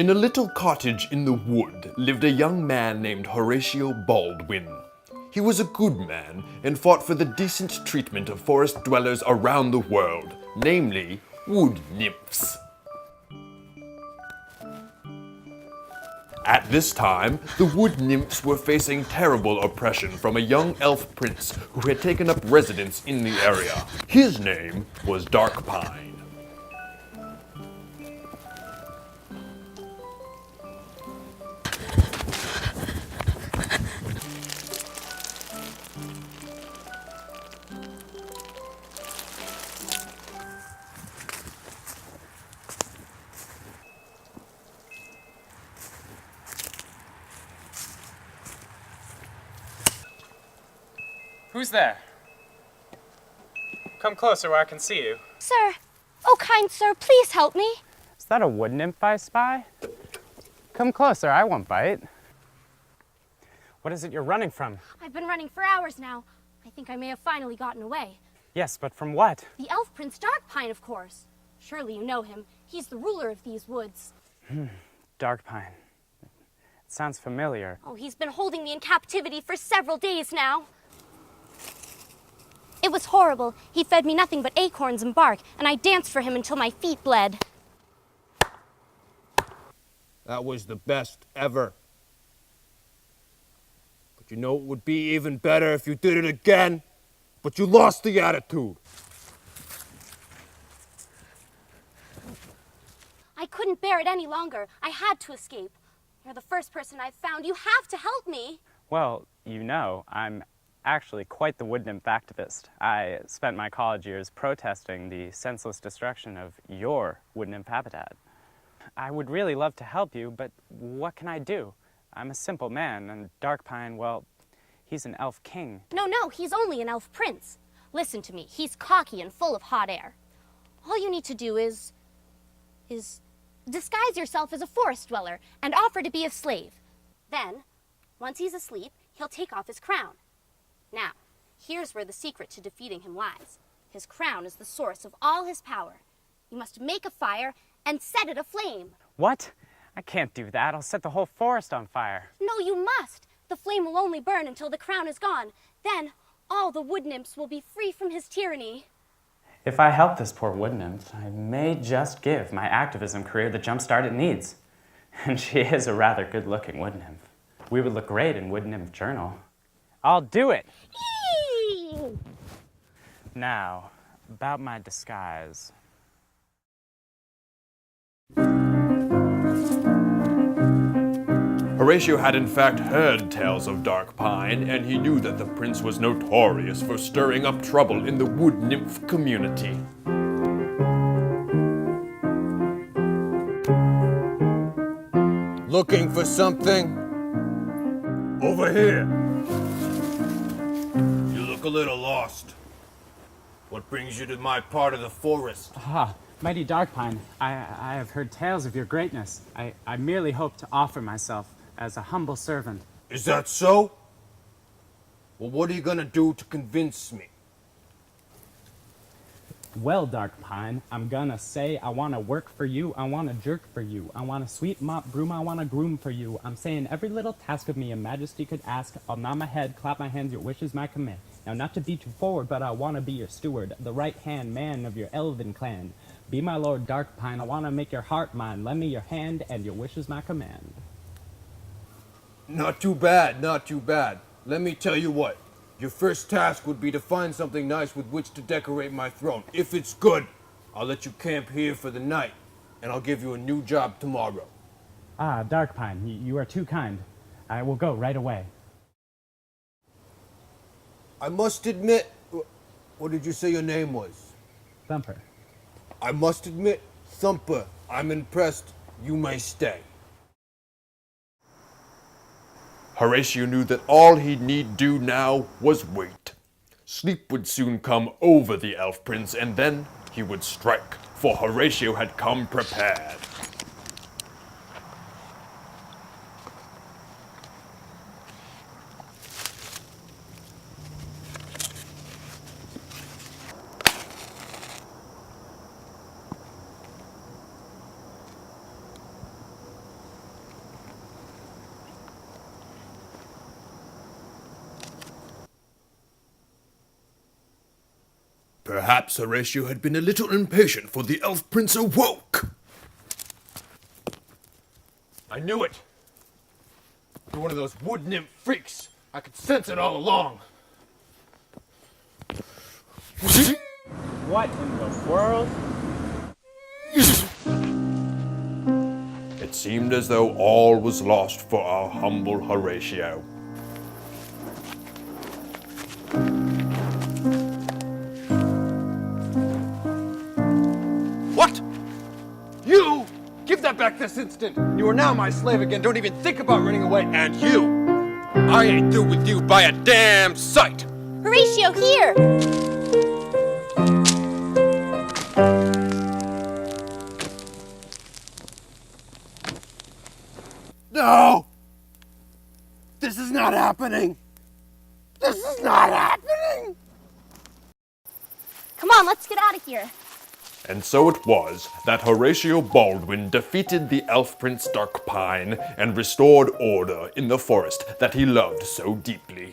In a little cottage in the wood lived a young man named Horatio Baldwin. He was a good man and fought for the decent treatment of forest dwellers around the world, namely wood nymphs. At this time, the wood nymphs were facing terrible oppression from a young elf prince who had taken up residence in the area. His name was Darkpine. Who's there? Come closer where I can see you. Sir! Oh, kind sir, please help me. Is that a wood nymph I spy? Come closer, I won't bite. What is it you're running from? I've been running for hours now. I think I may have finally gotten away. Yes, but from what? The elf prince Darkpine, of course. Surely you know him. He's the ruler of these woods. Darkpine. It sounds familiar. Oh, he's been holding me in captivity for several days now. It was horrible. He fed me nothing but acorns and bark, and I danced for him until my feet bled. That was the best ever. But you know it would be even better if you did it again, but you lost the attitude. I couldn't bear it any longer. I had to escape. You're the first person I've found. You have to help me. Well, you know, I'm actually quite the wood nymph activist. I spent my college years protesting the senseless destruction of your wood nymph habitat. I would really love to help you, but what can I do? I'm a simple man, and Darkpine, well, he's an elf king. No, he's only an elf prince. Listen to me, he's cocky and full of hot air. All you need to do is disguise yourself as a forest dweller and offer to be a slave. Then, once he's asleep, he'll take off his crown. Now, here's where the secret to defeating him lies. His crown is the source of all his power. You must make a fire and set it aflame. What? I can't do that. I'll set the whole forest on fire. No, you must. The flame will only burn until the crown is gone. Then, all the wood nymphs will be free from his tyranny. If I help this poor wood nymph, I may just give my activism career the jumpstart it needs. And she is a rather good-looking wood nymph. We would look great in Wood Nymph Journal. I'll do it! Eee! Now, about my disguise. Horatio had in fact heard tales of Darkpine, and he knew that the prince was notorious for stirring up trouble in the wood nymph community. Looking for something? Over here. You look a little lost. What brings you to my part of the forest? Ah, mighty Darkpine, I have heard tales of your greatness. I merely hope to offer myself as a humble servant. Is that so? Well, what are you gonna do to convince me? Well, Darkpine, I'm gonna say I wanna work for you, I wanna jerk for you, I wanna sweep, mop, broom, I wanna groom for you. I'm saying every little task of me a majesty could ask. I'll nod my head, clap my hands, your wish is my command. Now, not to be too forward, but I wanna be your steward, the right-hand man of your elven clan. Be my lord Darkpine, I wanna make your heart mine. Lend me your hand, and your wish is my command. Not too bad, not too bad. Let me tell you what. Your first task would be to find something nice with which to decorate my throne. If it's good, I'll let you camp here for the night, and I'll give you a new job tomorrow. Ah, Darkpine, you are too kind. I will go right away. I must admit... What did you say your name was? Thumper. I must admit, Thumper, I'm impressed. You may stay. Horatio knew that all he need do now was wait. Sleep would soon come over the elf prince, and then he would strike, for Horatio had come prepared. Perhaps Horatio had been a little impatient, for the elf prince awoke. I knew it! You're one of those wood nymph freaks! I could sense it all along! What in the world? It seemed as though all was lost for our humble Horatio. What? You? Give that back this instant! You are now my slave again. Don't even think about running away. And you! I ain't through with you by a damn sight! Horatio, here! No! This is not happening! This is not happening! Come on, let's get out of here. And so it was that Horatio Baldwin defeated the elf prince Darkpine and restored order in the forest that he loved so deeply.